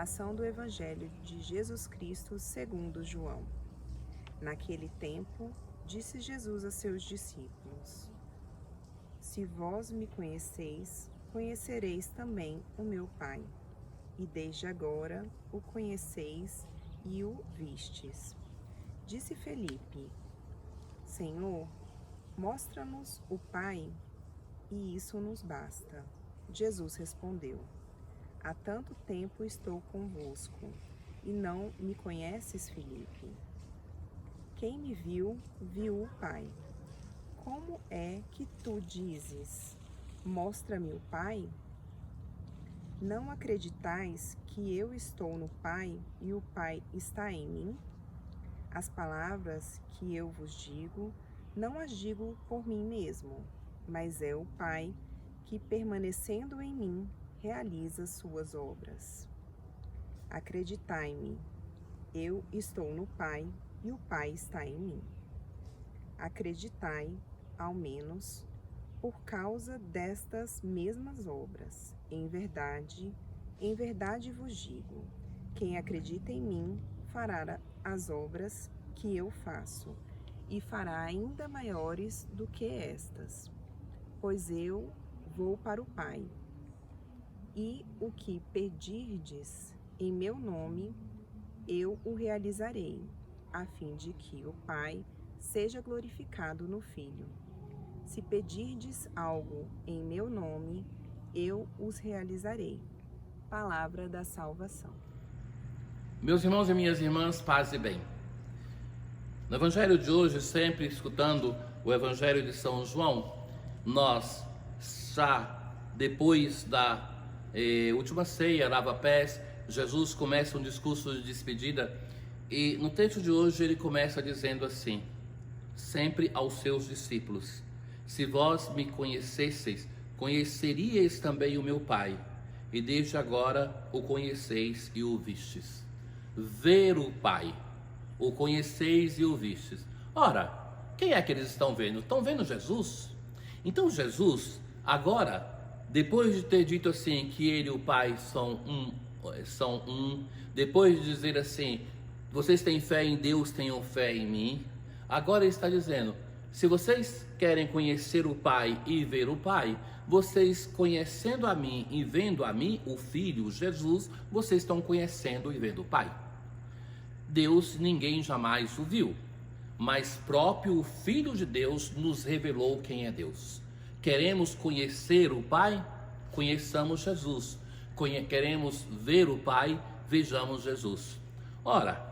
Proclamação do Evangelho de Jesus Cristo segundo João. Naquele tempo, disse Jesus a seus discípulos: Se vós me conheceis, conhecereis também o meu Pai. E desde agora o conheceis e o vistes. Disse Felipe: Senhor, mostra-nos o Pai, e isso nos basta. Jesus respondeu: Há tanto tempo estou convosco, e não me conheces, Felipe? Quem me viu, viu o Pai. Como é que tu dizes: Mostra-me o Pai? Não acreditais que eu estou no Pai e o Pai está em mim? As palavras que eu vos digo, não as digo por mim mesmo, mas é o Pai que, permanecendo em mim, realiza suas obras. Acreditai-me, eu estou no Pai e o Pai está em mim. Acreditai, ao menos, por causa destas mesmas obras. Em verdade vos digo, quem acredita em mim fará as obras que eu faço, e fará ainda maiores do que estas, pois eu vou para o Pai. E o que pedirdes em meu nome, eu o realizarei, a fim de que o Pai seja glorificado no Filho. Se pedirdes algo em meu nome, eu os realizarei. Palavra da salvação. Meus irmãos e minhas irmãs, paz e bem. No Evangelho de hoje, sempre escutando o Evangelho de São João, nós já depois da última ceia, lava-pés, Jesus começa um discurso de despedida e no texto de hoje ele começa dizendo assim, sempre aos seus discípulos: Se vós me conhecesseis, conheceríeis também o meu Pai, e desde agora o conheceis e o vistes. Ver o Pai, o conheceis e o vistes. Ora, quem é que eles estão vendo? Estão vendo Jesus? Então Jesus, agora, depois de ter dito assim que ele e o Pai são um, depois de dizer assim, vocês têm fé em Deus, tenham fé em mim, agora ele está dizendo, se vocês querem conhecer o Pai e ver o Pai, vocês conhecendo a mim e vendo a mim, o Filho, Jesus, vocês estão conhecendo e vendo o Pai. Deus ninguém jamais o viu, mas próprio o Filho de Deus nos revelou quem é Deus. Queremos conhecer o Pai? Conheçamos Jesus. Queremos ver o Pai? Vejamos Jesus. Ora,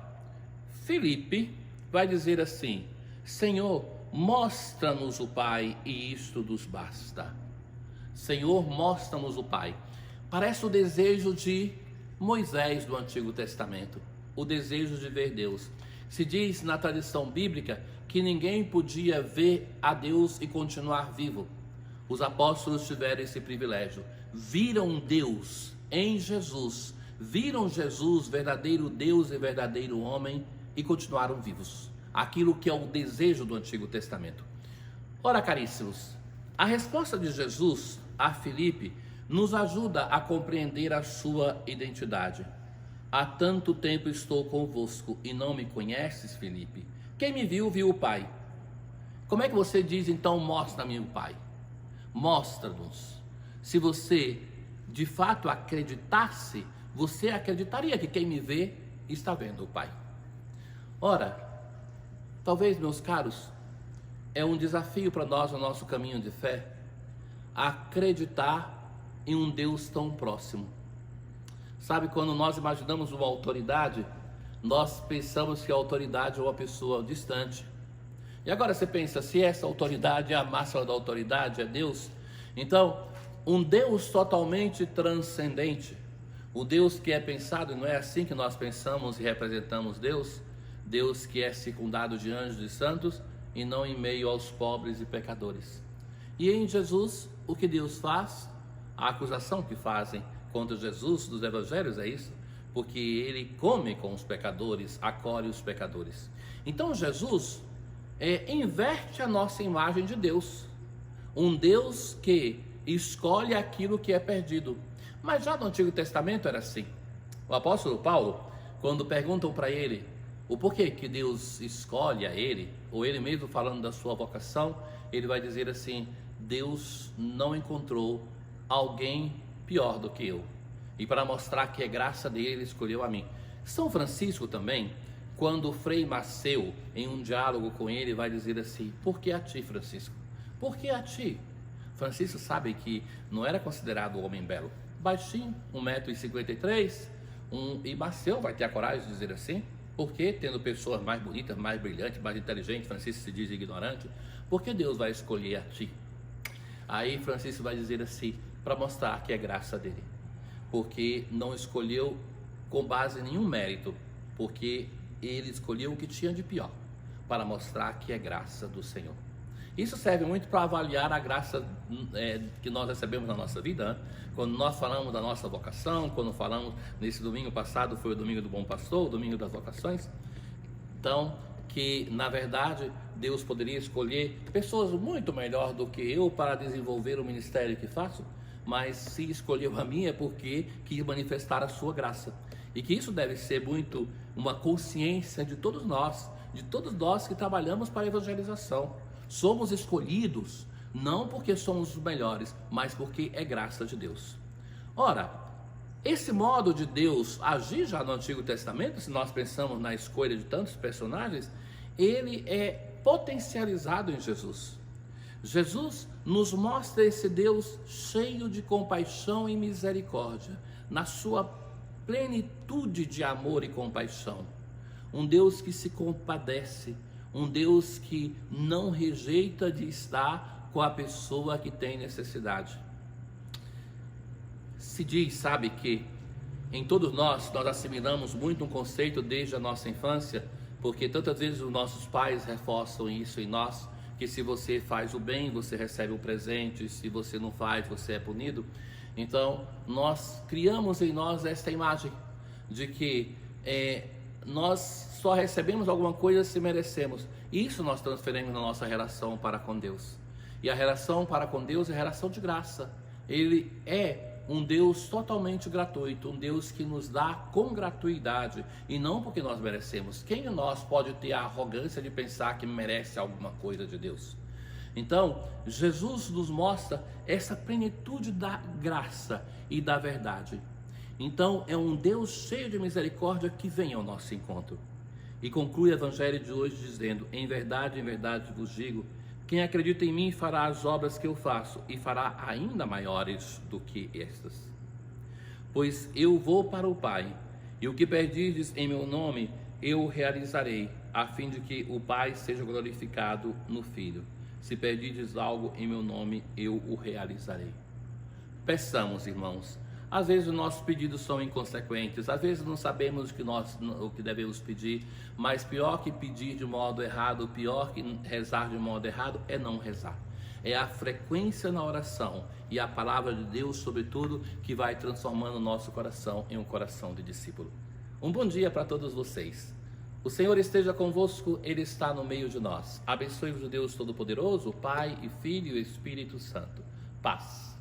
Felipe vai dizer assim, Senhor, mostra-nos o Pai e isto nos basta. Senhor, mostra-nos o Pai. Parece o desejo de Moisés do Antigo Testamento, o desejo de ver Deus. Se diz na tradição bíblica que ninguém podia ver a Deus e continuar vivo. Os apóstolos tiveram esse privilégio, viram Deus em Jesus, viram Jesus, verdadeiro Deus e verdadeiro homem, e continuaram vivos. Aquilo que é o desejo do Antigo Testamento. Ora, caríssimos, a resposta de Jesus a Filipe nos ajuda a compreender a sua identidade. Há tanto tempo estou convosco e não me conheces, Filipe? Quem me viu, viu o Pai. Como é que você diz então, mostra-me o Pai? Mostra-nos. Se você de fato acreditasse, você acreditaria que quem me vê está vendo o Pai. Ora, talvez, meus caros, é um desafio para nós no nosso caminho de fé, acreditar em um Deus tão próximo. Sabe, quando nós imaginamos uma autoridade, nós pensamos que a autoridade é uma pessoa distante. E agora você pensa, se essa autoridade é a máxima da autoridade, é Deus, então um Deus totalmente transcendente, o Deus que é pensado, não é assim que nós pensamos e representamos Deus, Deus que é circundado de anjos e santos e não em meio aos pobres e pecadores. E em Jesus, o que Deus faz? A acusação que fazem contra Jesus dos evangelhos é isso, porque ele come com os pecadores, acolhe os pecadores. Então Jesus inverte a nossa imagem de Deus, um Deus que escolhe aquilo que é perdido. Mas já no Antigo Testamento era assim. O apóstolo Paulo, quando perguntam para ele o porquê que Deus escolhe a ele, ou ele mesmo falando da sua vocação, ele vai dizer assim: Deus não encontrou alguém pior do que eu, e para mostrar que é graça dele, ele escolheu a mim. São Francisco também, quando Frei Maceu, em um diálogo com ele, vai dizer assim: por que a ti, Francisco? Por que a ti? Francisco sabe que não era considerado um homem belo, baixinho, 1,53 m, e Maceu vai ter a coragem de dizer assim: porque tendo pessoas mais bonitas, mais brilhantes, mais inteligentes, Francisco se diz ignorante, por que Deus vai escolher a ti? Aí Francisco vai dizer assim, para mostrar que é graça dele, porque não escolheu com base em nenhum mérito, porque ele escolheu o que tinha de pior, para mostrar que é graça do Senhor. Isso serve muito para avaliar a graça que nós recebemos na nossa vida, né? Quando nós falamos da nossa vocação, quando falamos, nesse domingo passado foi o domingo do Bom Pastor, o domingo das vocações, então, que na verdade Deus poderia escolher pessoas muito melhor do que eu para desenvolver o ministério que faço, mas se escolheu a mim é porque quis manifestar a sua graça, e que isso deve ser muito uma consciência de todos nós que trabalhamos para a evangelização. Somos escolhidos não porque somos os melhores, mas porque é graça de Deus. Ora, esse modo de Deus agir já no Antigo Testamento, se nós pensamos na escolha de tantos personagens, ele é potencializado em Jesus. Jesus nos mostra esse Deus cheio de compaixão e misericórdia, na sua plenitude de amor e compaixão. Um Deus que se compadece, um Deus que não rejeita de estar com a pessoa que tem necessidade. Se diz, sabe, que em todos nós assimilamos muito um conceito desde a nossa infância, porque tantas vezes os nossos pais reforçam isso em nós, que se você faz o bem, você recebe um presente, se você não faz, você é punido. Então, nós criamos em nós esta imagem de que nós só recebemos alguma coisa se merecemos. Isso nós transferimos na nossa relação para com Deus. E a relação para com Deus é relação de graça. Ele é um Deus totalmente gratuito, um Deus que nos dá com gratuidade e não porque nós merecemos. Quem de nós pode ter a arrogância de pensar que merece alguma coisa de Deus? Então, Jesus nos mostra essa plenitude da graça e da verdade. Então, é um Deus cheio de misericórdia que vem ao nosso encontro. E conclui o evangelho de hoje dizendo: em verdade vos digo, quem acredita em mim fará as obras que eu faço e fará ainda maiores do que estas. Pois eu vou para o Pai, e o que pedirdes em meu nome eu o realizarei, a fim de que o Pai seja glorificado no Filho. Se pedirdes algo em meu nome, eu o realizarei. Peçamos, irmãos. Às vezes os nossos pedidos são inconsequentes, às vezes não sabemos o que devemos pedir, mas pior que pedir de modo errado, pior que rezar de modo errado é não rezar. É a frequência na oração e a palavra de Deus, sobretudo, que vai transformando o nosso coração em um coração de discípulo. Um bom dia para todos vocês. O Senhor esteja convosco, Ele está no meio de nós. Abençoe-vos o Deus Todo-Poderoso, Pai e Filho e Espírito Santo. Paz.